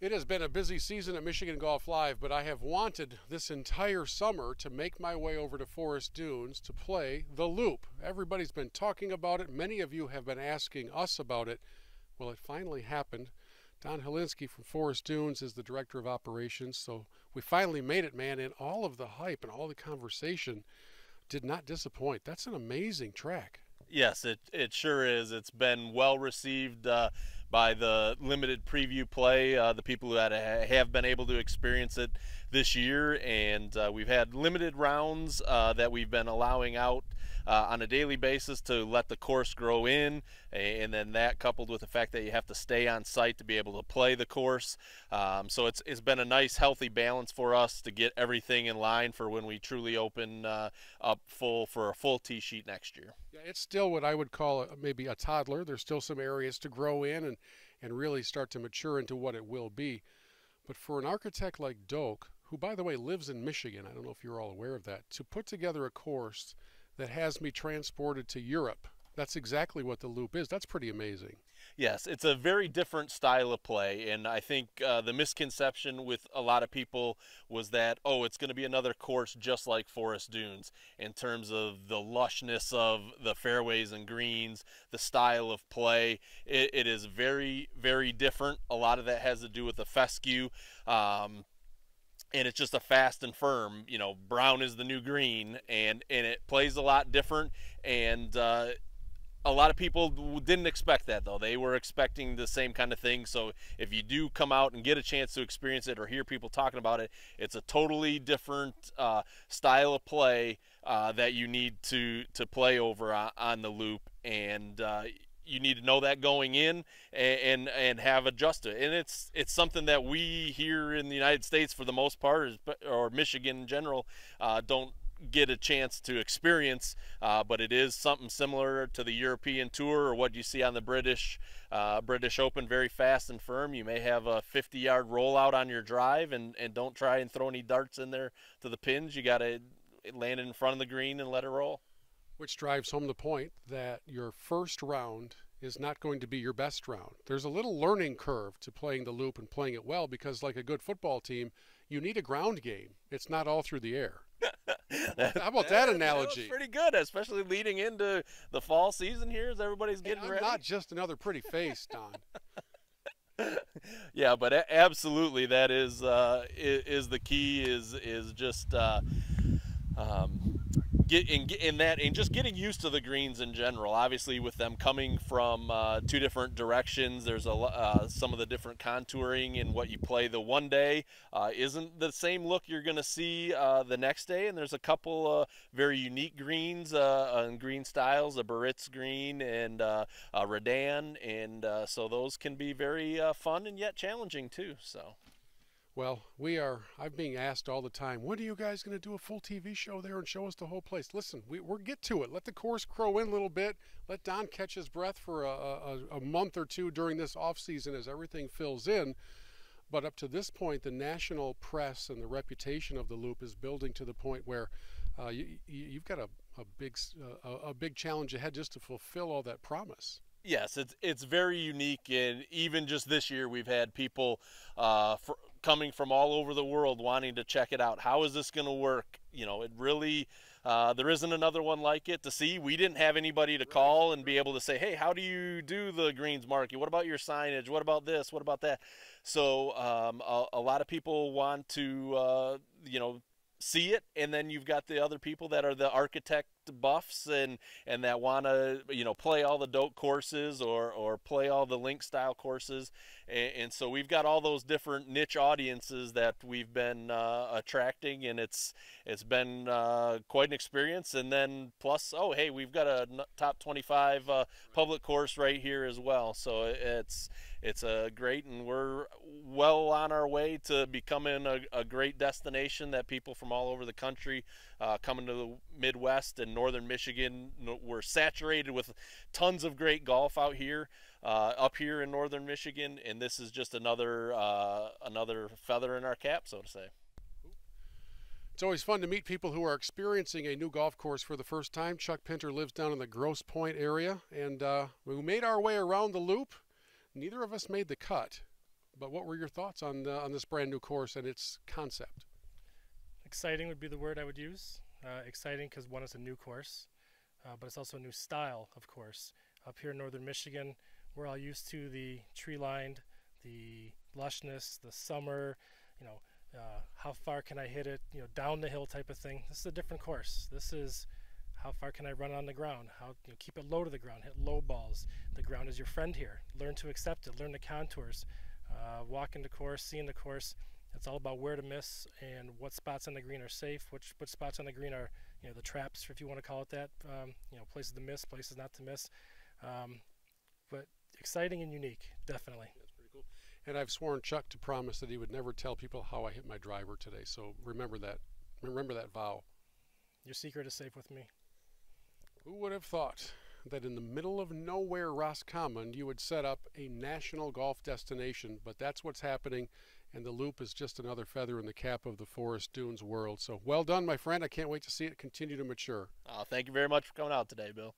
It has been a busy season at Michigan Golf Live, but I have wanted this entire summer to make my way over to Forest Dunes to play the Loop. Everybody's been talking about it. Many of you have been asking us about it. Well, it finally happened. Don Helinski from Forest Dunes is the director of operations, so we finally made it, man, and all of the hype and all the conversation did not disappoint. That's an amazing track. Yes, it sure is. It's been well received by the limited preview play, the people that have been able to experience it this year, and we've had limited rounds that we've been allowing out on a daily basis to let the course grow in, and then that coupled with the fact that you have to stay on site to be able to play the course. So it's been a nice healthy balance for us to get everything in line for when we truly open up for a full tee sheet next year. Yeah, it's still what I would call maybe a toddler. There's still some areas to grow in and really start to mature into what it will be. But for an architect like Doak, who, by the way, lives in Michigan, I don't know if you're all aware of that, to put together a course that has me transported to Europe, that's exactly what the Loop is. That's pretty amazing. Yes, it's a very different style of play, and I think the misconception with a lot of people was that, oh, it's going to be another course just like Forest Dunes in terms of the lushness of the fairways and greens, the style of play. It is very, very different. A lot of that has to do with the fescue. And it's just a fast and firm, brown is the new green, and it plays a lot different, and a lot of people didn't expect that, though. They were expecting the same kind of thing. So if you do come out and get a chance to experience it or hear people talking about it, it's a totally different style of play that you need to play over on the Loop, and you need to know that going in and have adjusted. And it's something that we here in the United States, for the most part, or Michigan in general, don't get a chance to experience, but it is something similar to the European Tour or what you see on the British Open. Very fast and firm. You may have a 50-yard rollout on your drive, and don't try and throw any darts in there to the pins. You got to land it in front of the green and let it roll. Which drives home the point that your first round is not going to be your best round. There's a little learning curve to playing the Loop and playing it well, because like a good football team, you need a ground game. It's not all through the air. How about that analogy? That's pretty good, especially leading into the fall season here as everybody's getting ready. Not just another pretty face, Don. Yeah, but absolutely, that is the key. Is just get in that, and just getting used to the greens in general. Obviously, with them coming from two different directions, there's some of the different contouring in what you play the one day isn't the same look you're going to see the next day. And there's a couple very unique greens and green styles, a Baritz green and a Redan, and so those can be very fun and yet challenging too. So. Well, I'm being asked all the time, when are you guys going to do a full TV show there and show us the whole place? Listen, we'll get to it. Let the course grow in a little bit. Let Don catch his breath for a month or two during this off season as everything fills in. But up to this point, the national press and the reputation of the Loop is building to the point where you've got a big challenge ahead just to fulfill all that promise. Yes, it's very unique, and even just this year we've had people coming from all over the world wanting to check it out. How is this going to work? It really, there isn't another one like it to see. We didn't have anybody to call and be able to say, hey, how do you do the greens market? What about your signage? What about this? What about that? So a lot of people want to, see it, and then you've got the other people that are the architect buffs and that want to play all the Doak courses or play all the link style courses, and so we've got all those different niche audiences that we've been attracting, and it's been quite an experience. And then plus, oh hey, we've got a top 25 public course right here as well, so it's a great, and we're well on our way to becoming a great destination that people from all over the country coming to the Midwest and northern Michigan. We're saturated with tons of great golf out here, up here in northern Michigan, and this is just another feather in our cap, so to say. It's always fun to meet people who are experiencing a new golf course for the first time. Chuck Pinter lives down in the Grosse Pointe area, and we made our way around the Loop. Neither of us made the cut, But what were your thoughts on this brand new course and its concept? Exciting would be the word I would use. Exciting because one, it's a new course, but it's also a new style of course. Up here in northern Michigan, we're all used to the tree-lined, the lushness, the summer, you know, how far can I hit it, down the hill type of thing. This is a different course. This is how far can I run on the ground, how keep it low to the ground, hit low balls. The ground is your friend here. Learn to accept it, learn the contours, walking the course, seeing the course. It's all about where to miss and what spots on the green are safe, which spots on the green are, the traps, if you want to call it that, places to miss, places not to miss. But exciting and unique, definitely. That's pretty cool. And I've sworn Chuck to promise that he would never tell people how I hit my driver today. So remember that. Remember that vow. Your secret is safe with me. Who would have thought that in the middle of nowhere, Roscommon, you would set up a national golf destination? But that's what's happening, and the Loop is just another feather in the cap of the Forest Dunes world. So well done, my friend. I can't wait to see it continue to mature. Thank you very much for coming out today, Bill.